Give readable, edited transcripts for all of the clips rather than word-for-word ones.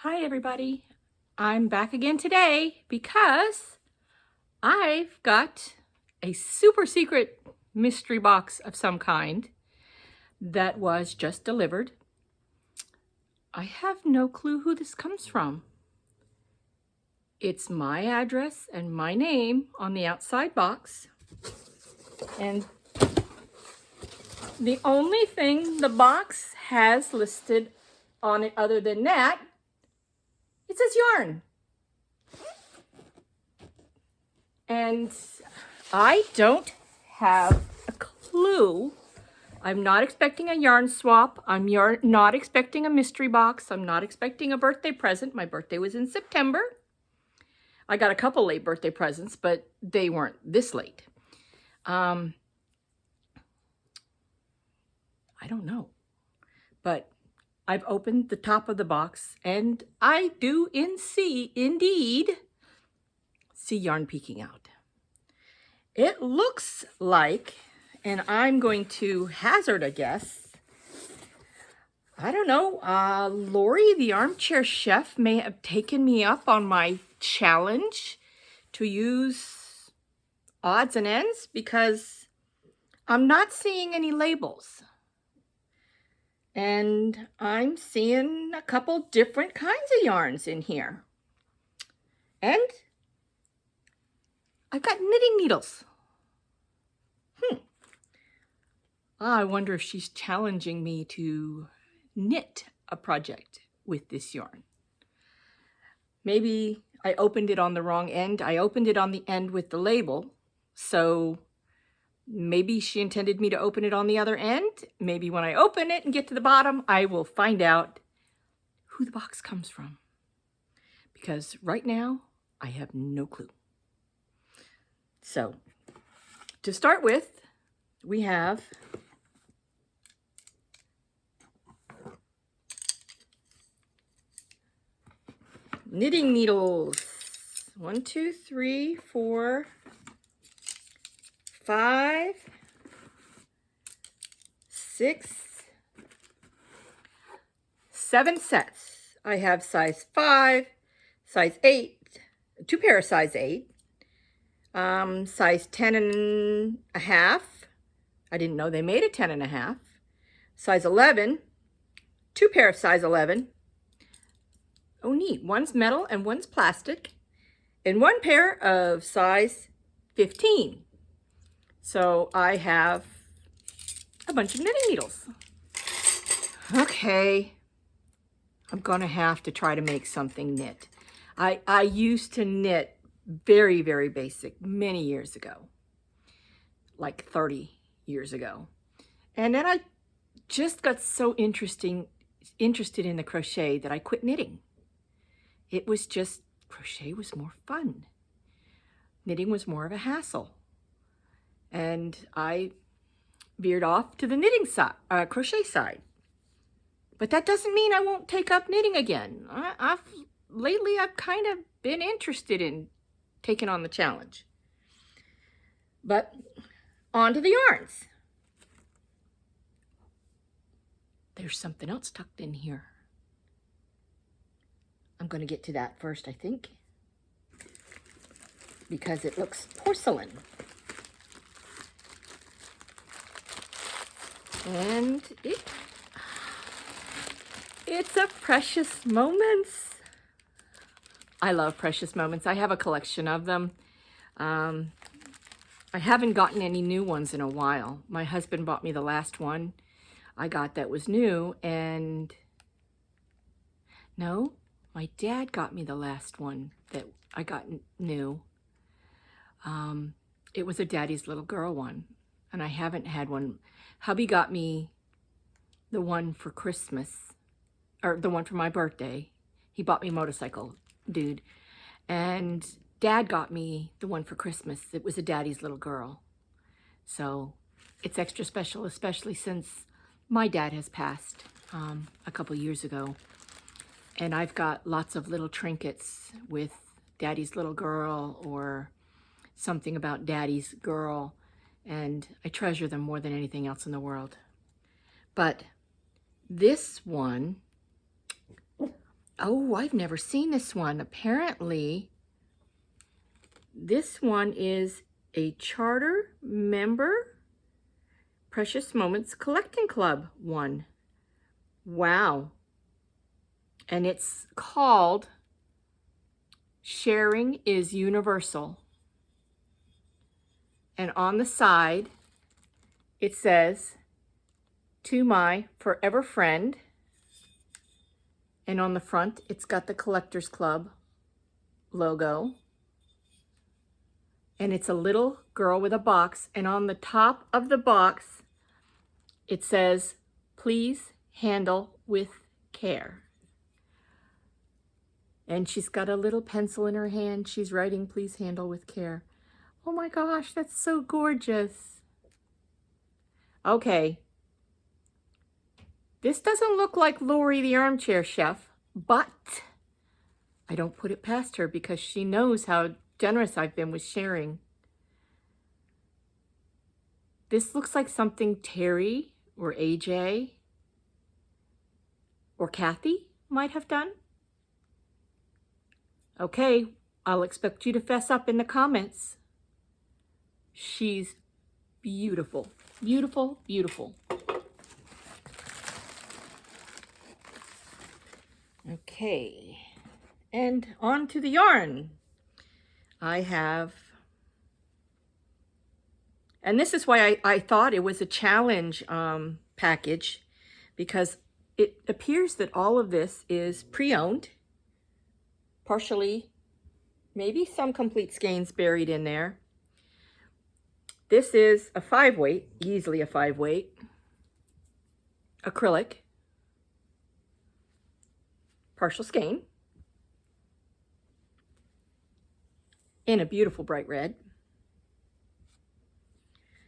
Hi everybody, I'm back again today because I've got a super secret mystery box of some kind that was just delivered. I have no clue who this comes from. It's my address and my name on the outside box, and the only thing the box has listed on it other than that, it says yarn. And I don't have a clue. I'm not expecting a yarn swap. I'm not expecting a mystery box. I'm not expecting a birthday present. My birthday was in September. I got a couple late birthday presents, but they weren't this late. I don't know. But I've opened the top of the box and I do indeed see yarn peeking out. It looks like, and I'm going to hazard a guess, I don't know, Lori, the armchair chef, may have taken me up on my challenge to use odds and ends because I'm not seeing any labels. And I'm seeing a couple different kinds of yarns in here. And I've got knitting needles. I wonder if she's challenging me to knit a project with this yarn. Maybe I opened it on the wrong end. I opened it on the end with the label, so maybe she intended me to open it on the other end. Maybe when I open it and get to the bottom, I will find out who the box comes from. Because right now, I have no clue. So, to start with, we have knitting needles. 1, 2, 3, 4, 5, 6, 7 sets. I have size 5, size 8, 2 pair of size 8, size 10 and a half. I didn't know they made a 10 and a half. Size 11, 2 pair of size 11. Oh, neat. One's metal and one's plastic. And 1 pair of size 15. So I have a bunch of knitting needles. Okay. I'm going to have to try to make something knit. I used to knit very, very basic many years ago. Like 30 years ago. And then I just got so interested in the crochet that I quit knitting. It was just, crochet was more fun. Knitting was more of a hassle. And I veered off to the knitting side, crochet side. But that doesn't mean I won't take up knitting again. Lately I've kind of been interested in taking on the challenge. But on to the yarns. There's something else tucked in here. I'm going to get to that first, I think, because it looks porcelain. And it's a Precious Moments. I love Precious Moments. I have a collection of them. I haven't gotten any new ones in a while. My husband bought me the last one I got that was new, and no, my dad got me the last one that I got new. It was a Daddy's Little Girl one, and I haven't had one. Hubby got me the one for Christmas, or the one for my birthday. He bought me a motorcycle, dude. And Dad got me the one for Christmas. It was a Daddy's Little Girl. So it's extra special, especially since my dad has passed a couple years ago. And I've got lots of little trinkets with Daddy's Little Girl or something about Daddy's girl. And I treasure them more than anything else in the world. But this one, Oh, I've never seen this one. Apparently, this one is a charter member Precious Moments Collecting Club one. Wow. And it's called Sharing is Universal. And on the side, it says, to my forever friend. And on the front, it's got the Collectors Club logo. And it's a little girl with a box. And on the top of the box, it says, please handle with care. And she's got a little pencil in her hand. She's writing, please handle with care. Oh my gosh, that's so gorgeous. Okay. This doesn't look like Lori the Armchair Chef, but I don't put it past her because she knows how generous I've been with sharing. This looks like something Terry or AJ or Kathy might have done. Okay, I'll expect you to fess up in the comments. She's beautiful, beautiful, beautiful. Okay, and on to the yarn. I have, and this is why I thought it was a challenge package, because it appears that all of this is pre-owned, partially, maybe some complete skeins buried in there. This is a 5-weight, easily a 5-weight, acrylic, partial skein, in a beautiful bright red.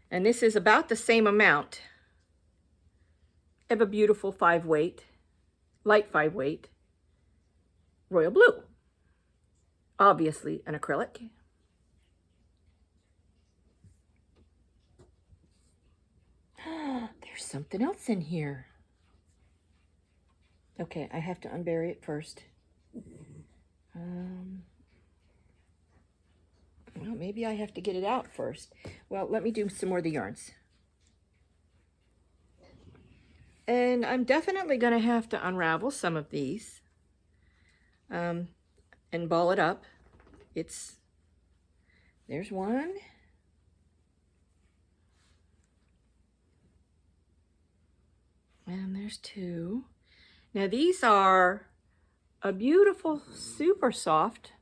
And this is about the same amount of a beautiful 5-weight, light 5-weight, royal blue. Obviously an acrylic. There's something else in here. Okay, I have to unbury it first. Well, maybe I have to get it out first. Well, let me do some more of the yarns. And I'm definitely going to have to unravel some of these and ball it up. There's one. And there's two. Now these are a beautiful, super soft.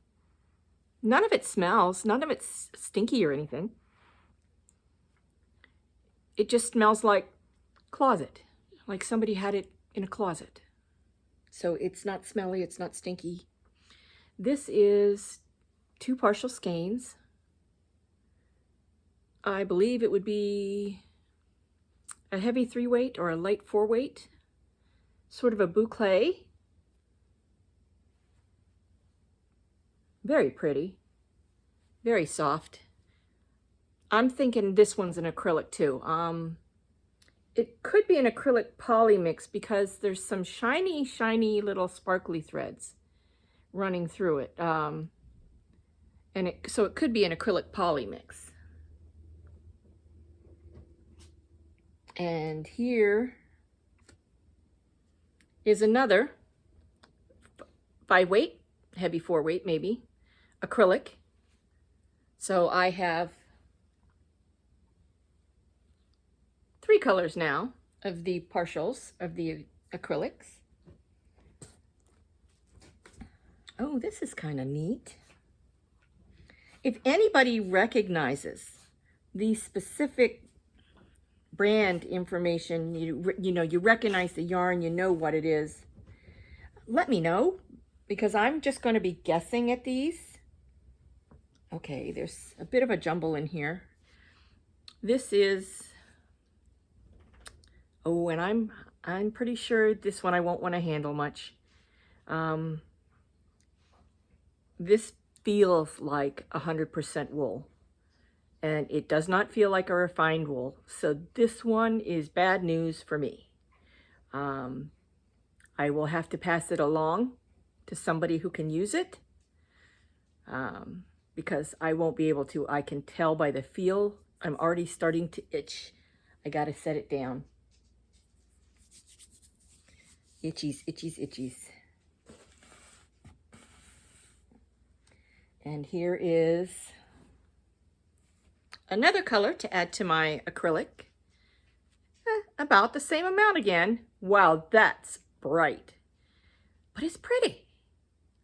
None of it smells. None of it's stinky or anything. It just smells like closet, like somebody had it in a closet. So it's not smelly, it's not stinky. This is 2 partial skeins. I believe it would be a heavy 3-weight or a light 4-weight, sort of a boucle. Very pretty, very soft. I'm thinking this one's an acrylic too. It could be an acrylic poly mix because there's some shiny, shiny little sparkly threads running through it. So it could be an acrylic poly mix. And here is another 5-weight, heavy 4-weight maybe, acrylic. So I have 3 colors now of the partials of the acrylics. Oh, this is kind of neat. If anybody recognizes the specific brand information, you know, you recognize the yarn, you know what it is, let me know, because I'm just going to be guessing at these. Okay, there's a bit of a jumble in here. This is, oh, and I'm pretty sure this one I won't want to handle much. This feels like 100% wool, and it does not feel like a refined wool. So this one is bad news for me. I will have to pass it along to somebody who can use it, because I won't be able to. I can tell by the feel. I'm already starting to itch. I gotta set it down. Itchies, itchies, itchies. And here is another color to add to my acrylic. About the same amount again. Wow, that's bright. But it's pretty.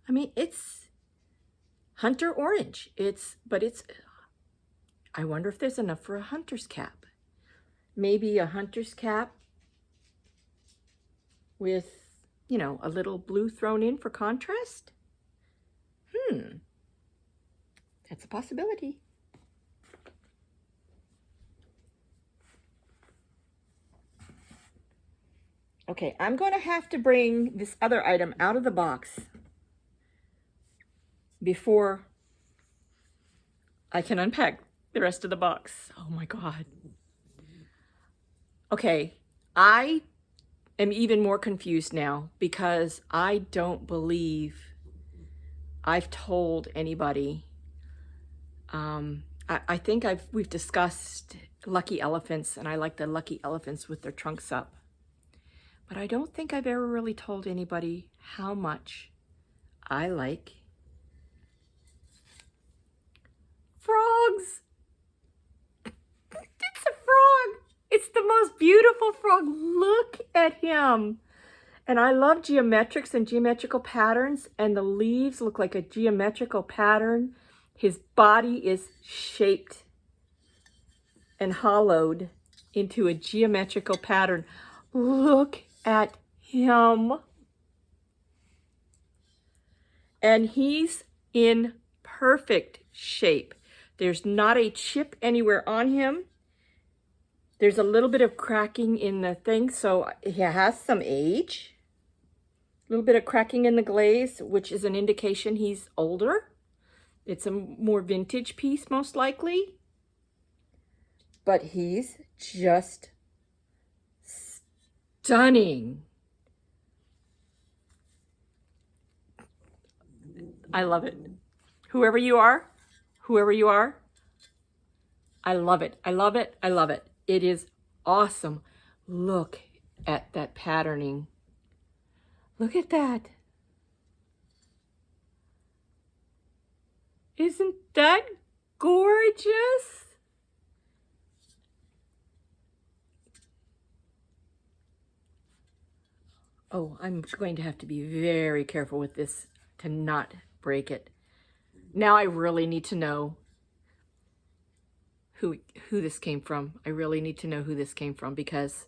I mean, it's hunter orange. I wonder if there's enough for a hunter's cap. Maybe a hunter's cap with, you know, a little blue thrown in for contrast. That's a possibility. Okay, I'm going to have to bring this other item out of the box before I can unpack the rest of the box. Oh my God. Okay, I am even more confused now because I don't believe I've told anybody. I think we've discussed lucky elephants, and I like the lucky elephants with their trunks up. But I don't think I've ever really told anybody how much I like frogs. It's a frog. It's the most beautiful frog. Look at him. And I love geometrics and geometrical patterns, and the leaves look like a geometrical pattern. His body is shaped and hollowed into a geometrical pattern. Look at him. And he's in perfect shape. There's not a chip anywhere on him. There's a little bit of cracking in the thing, so he has some age. A little bit of cracking in the glaze, which is an indication he's older. It's a more vintage piece, most likely. But he's just stunning. I love it. Whoever you are, I love it. I love it. I love it. It is awesome. Look at that patterning. Look at that. Isn't that gorgeous? Oh, I'm going to have to be very careful with this to not break it. Now I really need to know who this came from. I really need to know who this came from, because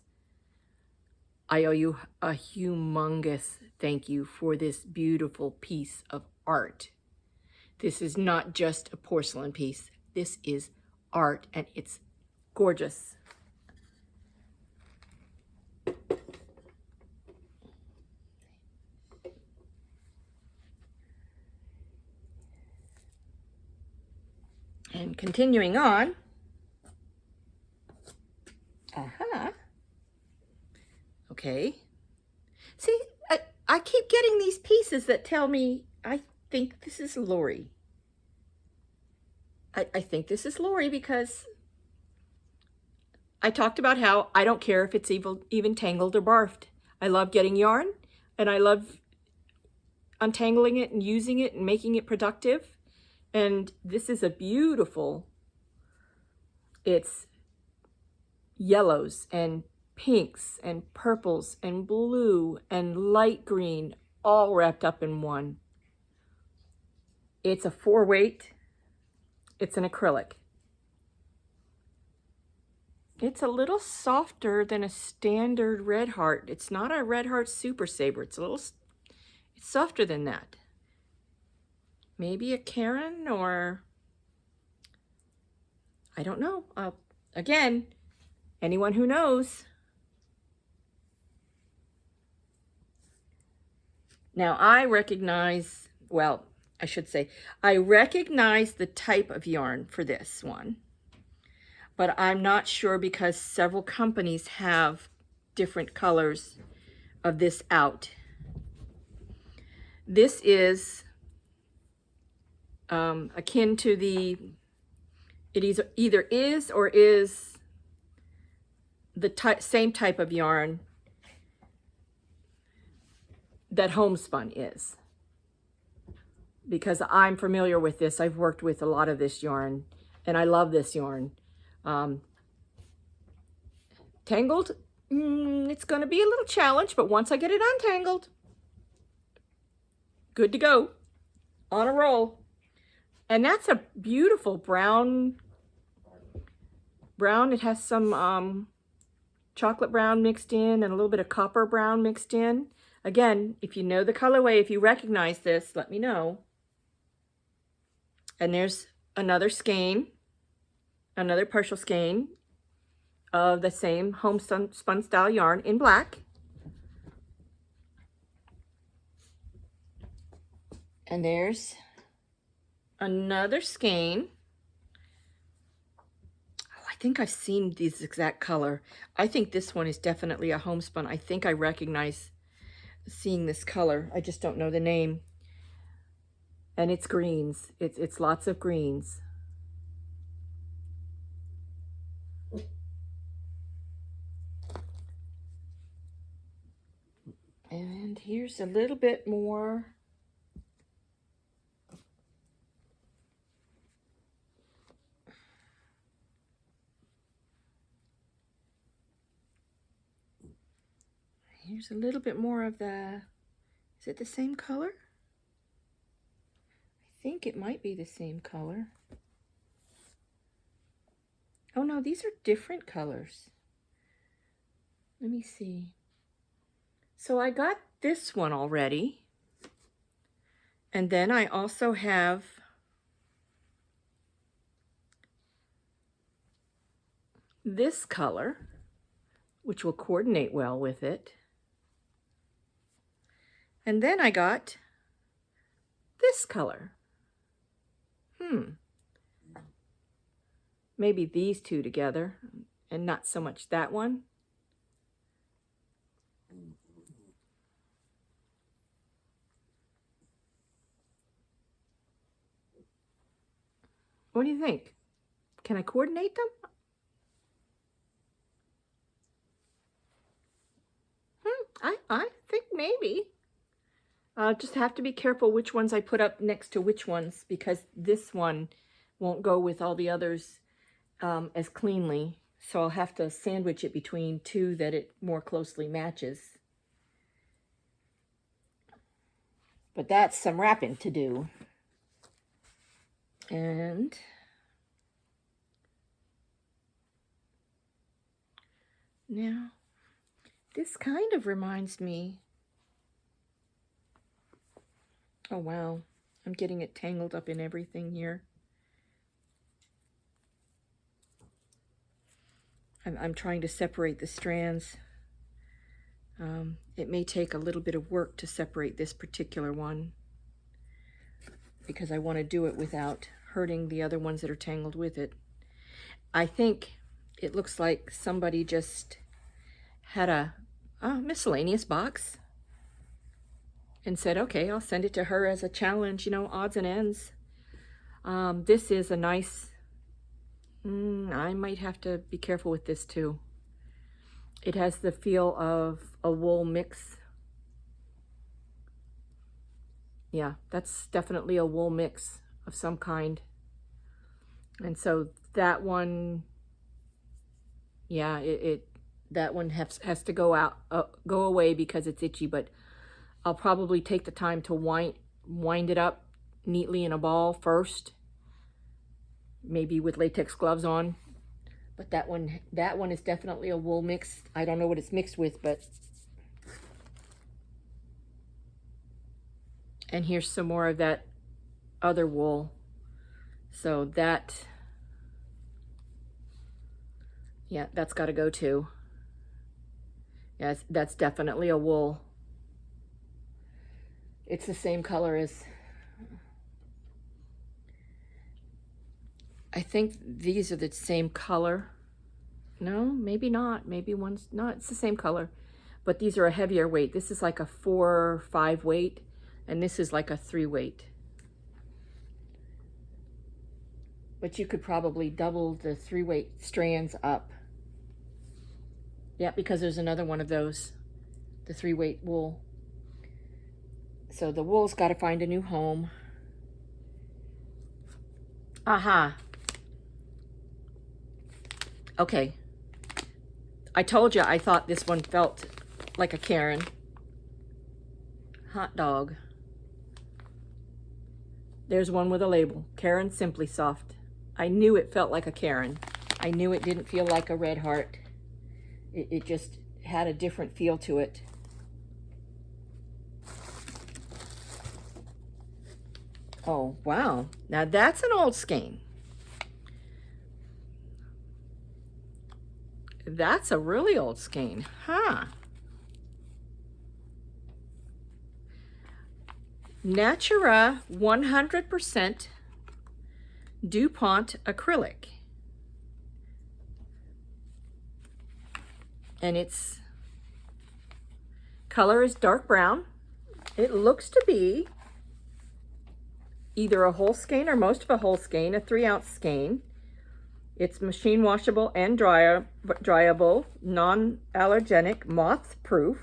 I owe you a humongous thank you for this beautiful piece of art. This is not just a porcelain piece. This is art, and it's gorgeous. And continuing on. Okay. See, I keep getting these pieces that tell me I think this is Lori. I think this is Lori because I talked about how I don't care if it's even tangled or barfed. I love getting yarn, and I love untangling it and using it and making it productive. And this is a beautiful, it's yellows and pinks and purples and blue and light green, all wrapped up in one. It's a 4-weight. It's an acrylic. It's a little softer than a standard Red Heart. It's not a Red Heart Super Saber. It's softer than that. Maybe a Karen, or I don't know. Again, anyone who knows. Now I recognize, well, I should say, I recognize the type of yarn for this one, but I'm not sure because several companies have different colors of this out. This is akin to the, it either is or is the same type of yarn that homespun is. Because I'm familiar with this. I've worked with a lot of this yarn, and I love this yarn. Tangled, it's going to be a little challenge, but once I get it untangled, good to go, on a roll. And that's a beautiful brown. It has some chocolate brown mixed in and a little bit of copper brown mixed in. Again, if you know the colorway, if you recognize this, let me know. And there's another skein, another partial skein of the same homespun style yarn in black. And there's another skein. Oh, I think I've seen this exact color. I think this one is definitely a homespun. I think I recognize seeing this color. I just don't know the name. And it's greens. It's lots of greens. And here's a little bit more. Here's a little bit more of the, is it the same color? I think it might be the same color. Oh no, these are different colors. Let me see. So I got this one already. And then I also have this color, which will coordinate well with it. And then I got this color. Maybe these two together and not so much that one. What do you think? Can I coordinate them? I think maybe. I'll just have to be careful which ones I put up next to which ones, because this one won't go with all the others as cleanly. So I'll have to sandwich it between two that it more closely matches. But that's some wrapping to do. And now this kind of reminds me. Oh wow, I'm getting it tangled up in everything here. I'm trying to separate the strands. It may take a little bit of work to separate this particular one, because I want to do it without hurting the other ones that are tangled with it. I think it looks like somebody just had a miscellaneous box and said, okay, I'll send it to her as a challenge, you know, odds and ends. This is a nice, I might have to be careful with this too. It has the feel of a wool mix. Yeah, that's definitely a wool mix of some kind. And so that one, yeah, that one has to go away because it's itchy, but I'll probably take the time to wind it up neatly in a ball first, maybe with latex gloves on. But that one is definitely a wool mix. I don't know what it's mixed with, but. And here's some more of that other wool. So that, yeah, that's got to go too. Yes, that's definitely a wool. It's the same color as, I think these are the same color. No, maybe not. Maybe one's not. It's the same color. But these are a heavier weight. This is like a 4 or 5 weight. And this is like a 3-weight. But you could probably double the 3-weight strands up. Yeah, because there's another one of those, the 3-weight wool. So the wool's got to find a new home. Aha. Okay. I told you I thought this one felt like a Karen. Hot dog. There's one with a label. Karen Simply Soft. I knew it felt like a Karen. I knew it didn't feel like a Red Heart. It just had a different feel to it. Oh, wow. Now that's an old skein. That's a really old skein, huh? Natura 100% DuPont acrylic. And its color is dark brown. It looks to be either a whole skein or most of a whole skein, a 3-ounce skein. It's machine washable and dryable, non-allergenic, moth-proof.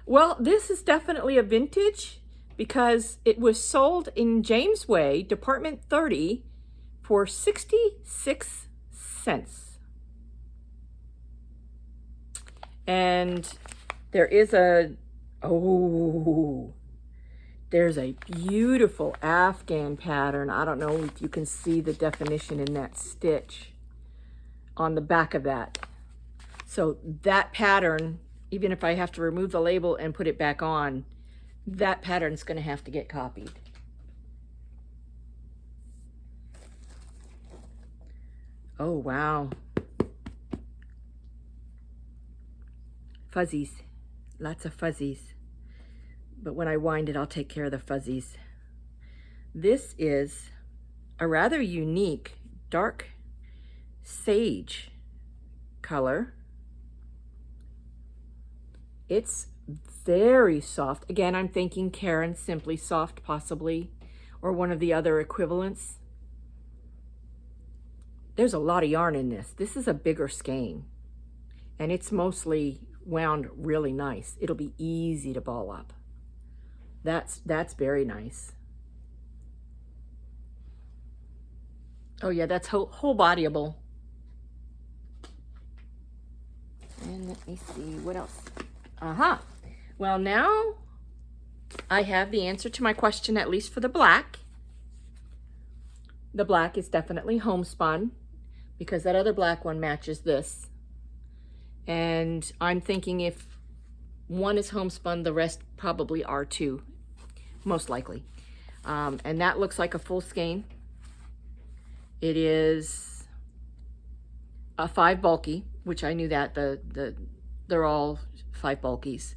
Well, this is definitely a vintage because it was sold in James Way, Department 30, for 66 cents. And there is there's a beautiful Afghan pattern. I don't know if you can see the definition in that stitch on the back of that. So that pattern, even if I have to remove the label and put it back on, that pattern's going to have to get copied. Oh, wow. Fuzzies. Lots of fuzzies. But when I wind it, I'll take care of the fuzzies. This is a rather unique dark sage color. It's very soft. Again, I'm thinking Karen Simply Soft, possibly, or one of the other equivalents. There's a lot of yarn in this. This is a bigger skein, and it's mostly wound really nice. It'll be easy to ball up. That's very nice. Oh yeah, that's whole bodyable. And let me see what else. Aha. Well, now I have the answer to my question, at least for the black. The black is definitely homespun because that other black one matches this. And I'm thinking if one is homespun, the rest probably are too, most likely. And that looks like a full skein. It is a 5 bulky, which I knew that they're all 5 bulkies.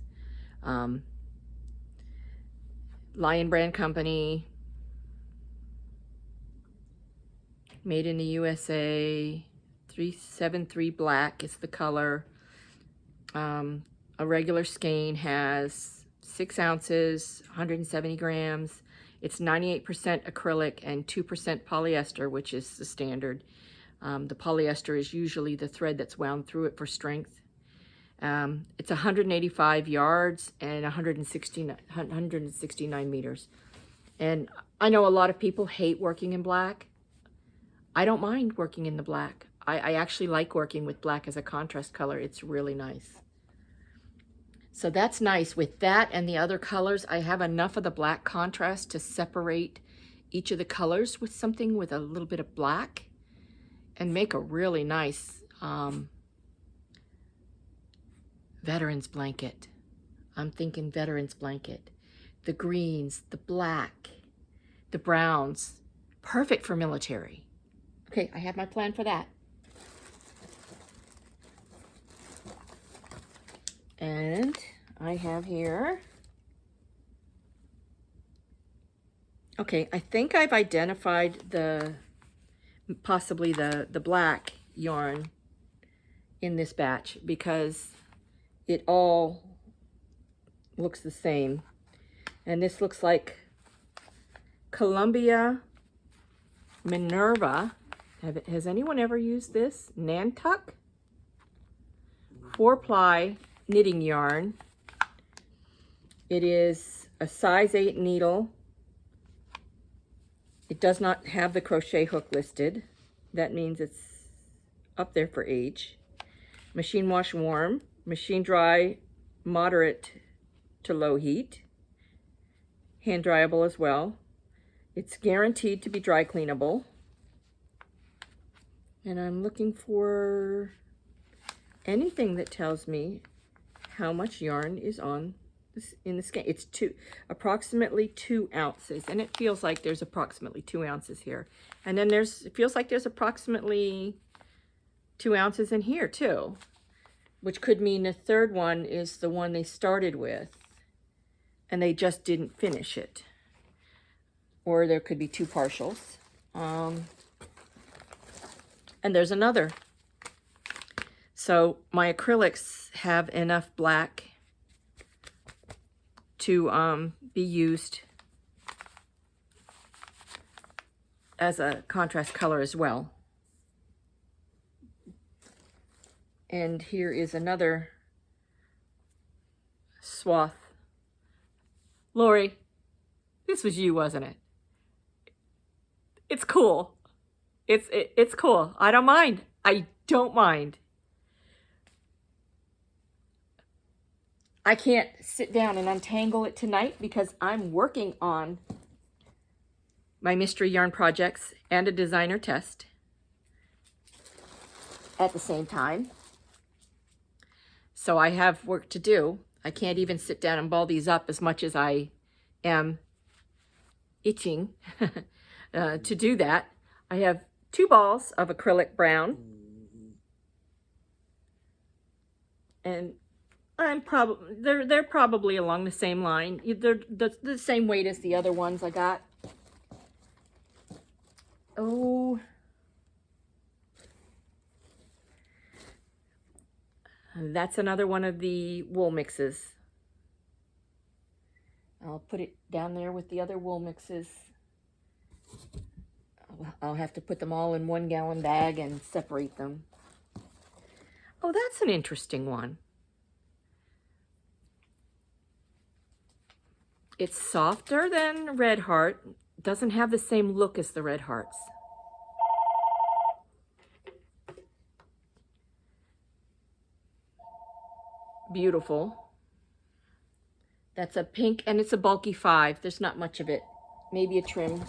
Lion Brand Company, made in the USA, 373 black is the color. A regular skein has 6 ounces, 170 grams. It's 98% acrylic and 2% polyester, which is the standard. The polyester is usually the thread that's wound through it for strength. It's 185 yards and 169 meters. And I know a lot of people hate working in black. I don't mind working in the black. I actually like working with black as a contrast color. It's really nice. So that's nice. With that and the other colors, I have enough of the black contrast to separate each of the colors with something with a little bit of black and make a really nice veteran's blanket. I'm thinking veteran's blanket. The greens, the black, the browns, perfect for military. Okay, I have my plan for that. And I have here, okay, I think I've identified possibly the black yarn in this batch because it all looks the same. And this looks like Columbia Minerva. Has anyone ever used this? Nantuck 4-ply knitting yarn. It is a size 8 needle. It does not have the crochet hook listed. That means it's up there for age. Machine wash warm, machine dry moderate to low heat. Hand dryable as well. It's guaranteed to be dry cleanable. And I'm looking for anything that tells me how much yarn is on this, in the skein. It's approximately 2 ounces, and it feels like there's approximately 2 ounces here. And then it feels like there's approximately 2 ounces in here too, which could mean the third one is the one they started with and they just didn't finish it. Or there could be 2 partials. And there's another. So my acrylics have enough black to be used as a contrast color as well. And here is another swath. Lori, this was you, wasn't it? It's cool. It's cool. I don't mind. I don't mind. I can't sit down and untangle it tonight because I'm working on my mystery yarn projects and a designer test at the same time. So I have work to do. I can't even sit down and ball these up as much as I am itching to do that. I have 2 balls of acrylic brown. And they're probably along the same line. They're the same weight as the other ones I got. Oh. That's another one of the wool mixes. I'll put it down there with the other wool mixes. I'll have to put them all in 1-gallon bag and separate them. Oh, that's an interesting one. It's softer than Red Heart. Doesn't have the same look as the Red Hearts. Beautiful. That's a pink, and it's a bulky 5. There's not much of it. Maybe a trim.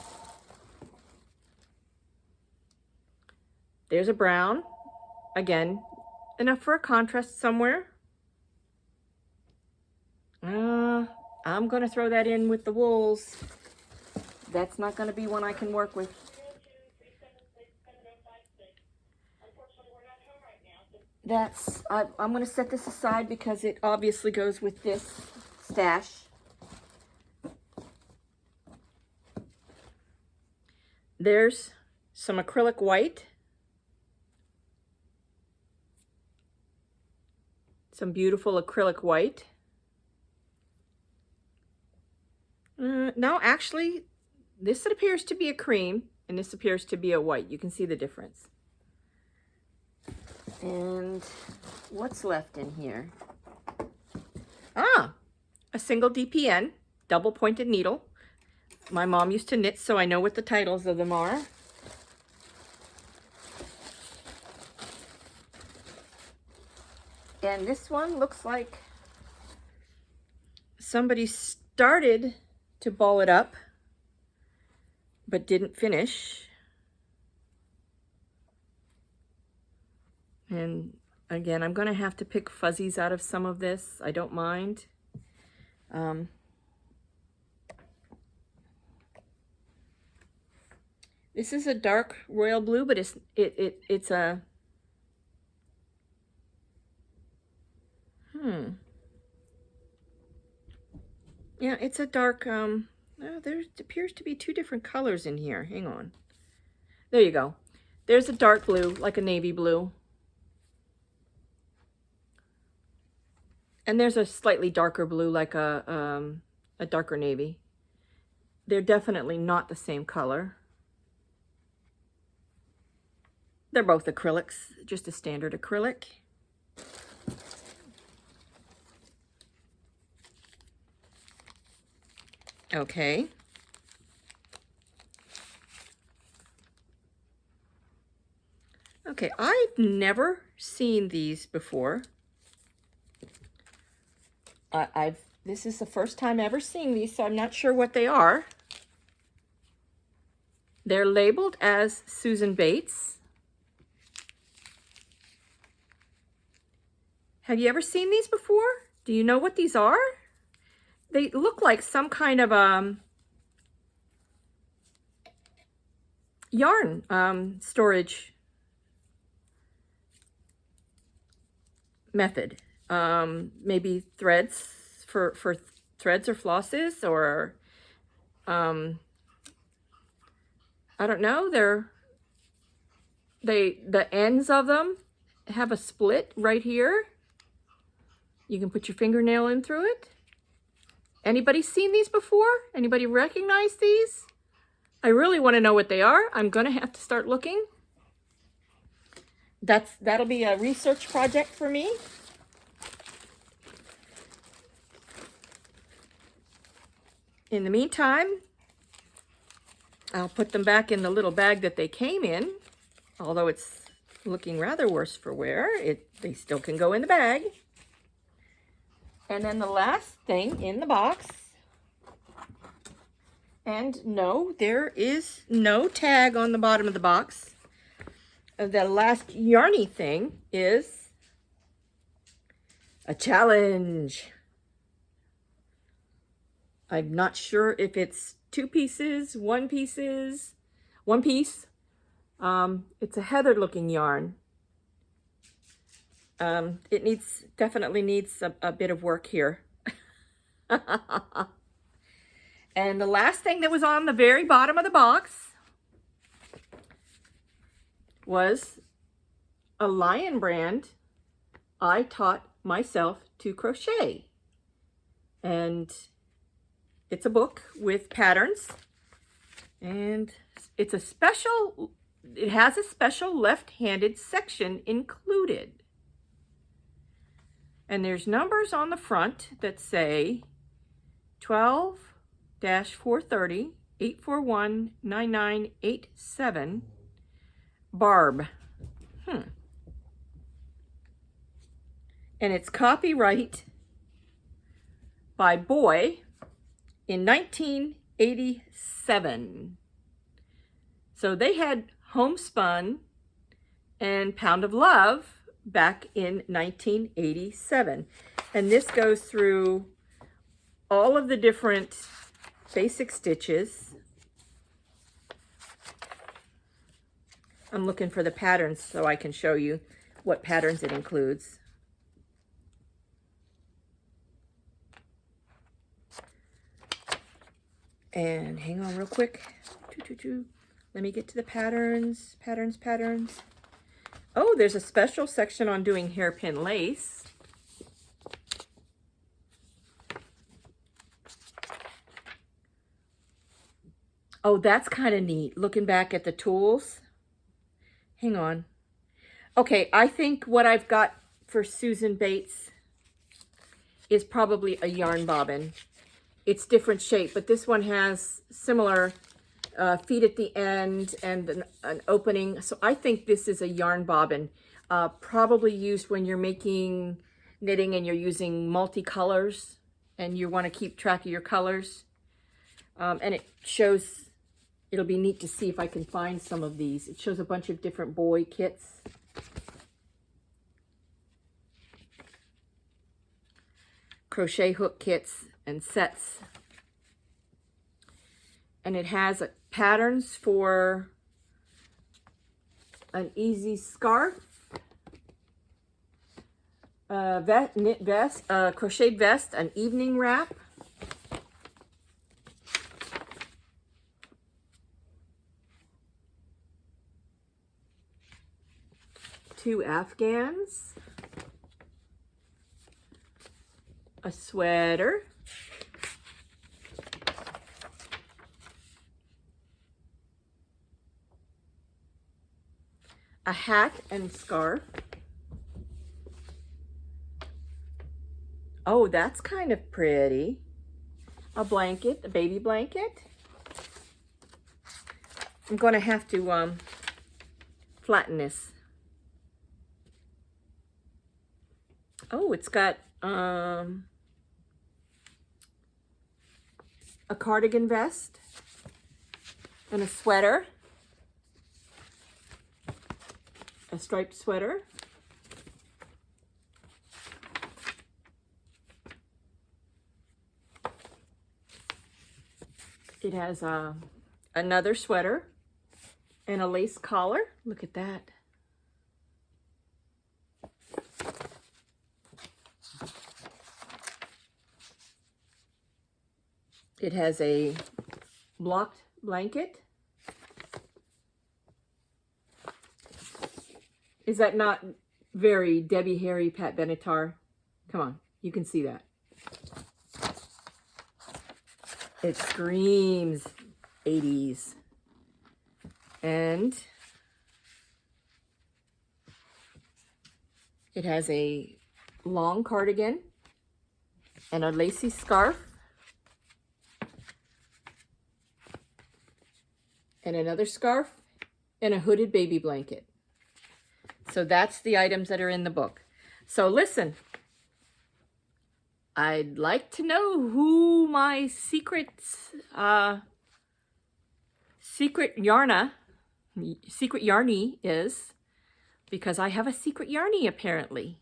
There's a brown. Again, enough for a contrast somewhere. I'm going to throw that in with the wools. That's not going to be one I can work with. I'm going to set this aside because it obviously goes with this stash. There's some acrylic white. Some beautiful acrylic white. No, actually, this appears to be a cream, and this appears to be a white. You can see the difference. And what's left in here? Ah, a single DPN, double-pointed needle. My mom used to knit, so I know what the titles of them are. And this one looks like somebody started to ball it up, but didn't finish. And again, I'm going to have to pick fuzzies out of some of this. I don't mind. This is a dark royal blue, but it's a yeah, it's a dark there appears to be 2 different colors in here. Hang on. There you go. There's a dark blue, like a navy blue. And there's a slightly darker blue, like a darker navy. They're definitely not the same color. They're both acrylics, just a standard acrylic. Okay. Okay, I've never seen these before. This is the first time ever seeing these, so I'm not sure what they are. They're labeled as Susan Bates. Have you ever seen these before? Do you know what these are? They look like some kind of yarn storage method. Maybe threads for threads or flosses, or I don't know. The ends of them have a split right here. You can put your fingernail in through it. Anybody seen these before? Anybody recognize these? I really want to know what they are. I'm going to have to start looking. That'll be a research project for me. In the meantime, I'll put them back in the little bag that they came in. Although it's looking rather worse for wear, they still can go in the bag. And then the last thing in the box, and no, there is no tag on the bottom of the box. The last Yarnie thing is a challenge. I'm not sure if it's 2 pieces, 1 piece. It's a heather looking yarn. It definitely needs a bit of work here. And the last thing that was on the very bottom of the box was a Lion brand I taught myself to crochet. And it's a book with patterns, and it has a special left-handed section included. And there's numbers on the front that say 12-430 841 9987 Barb. And it's copyright by Boy in 1987. So they had Homespun and Pound of Love back in 1987. And this goes through all of the different basic stitches. I'm looking for the patterns so I can show you what patterns it includes. And hang on real quick. Let me get to the patterns. Oh, there's a special section on doing hairpin lace. Oh, that's kind of neat, looking back at the tools. Hang on. Okay, I think what I've got for Susan Bates is probably a yarn bobbin. It's different shape, but this one has similar feet at the end and an opening. So I think this is a yarn bobbin, probably used when you're making knitting and you're using multicolors and you want to keep track of your colors. And it shows, it'll be neat to see if I can find some of these. It shows a bunch of different boy kits. Crochet hook kits and sets. And it has patterns for an easy scarf, knit vest, crocheted vest, an evening wrap, two afghans, a sweater, a hat and scarf. Oh, that's kind of pretty. A blanket, a baby blanket. I'm going to have to flatten this. Oh, it's got a cardigan vest and a sweater, a striped sweater. It has another sweater and a lace collar. Look at that. It has a blocked blanket. Is that not very Debbie Harry, Pat Benatar? Come on, you can see that. It screams 80s. And it has a long cardigan and a lacy scarf and another scarf and a hooded baby blanket. So that's the items that are in the book. So listen, I'd like to know who my Secret Yarnie is, because I have a Secret Yarnie apparently.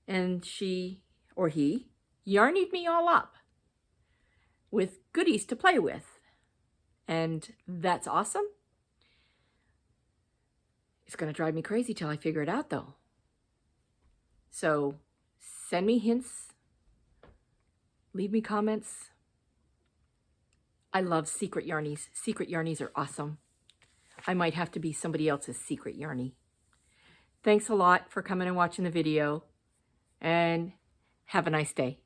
And she, or he, yarnied me all up with goodies to play with. And that's awesome. It's going to drive me crazy till I figure it out though. So send me hints. Leave me comments. I love Secret Yarnies. Secret Yarnies are awesome. I might have to be somebody else's Secret Yarnie. Thanks a lot for coming and watching the video. And have a nice day.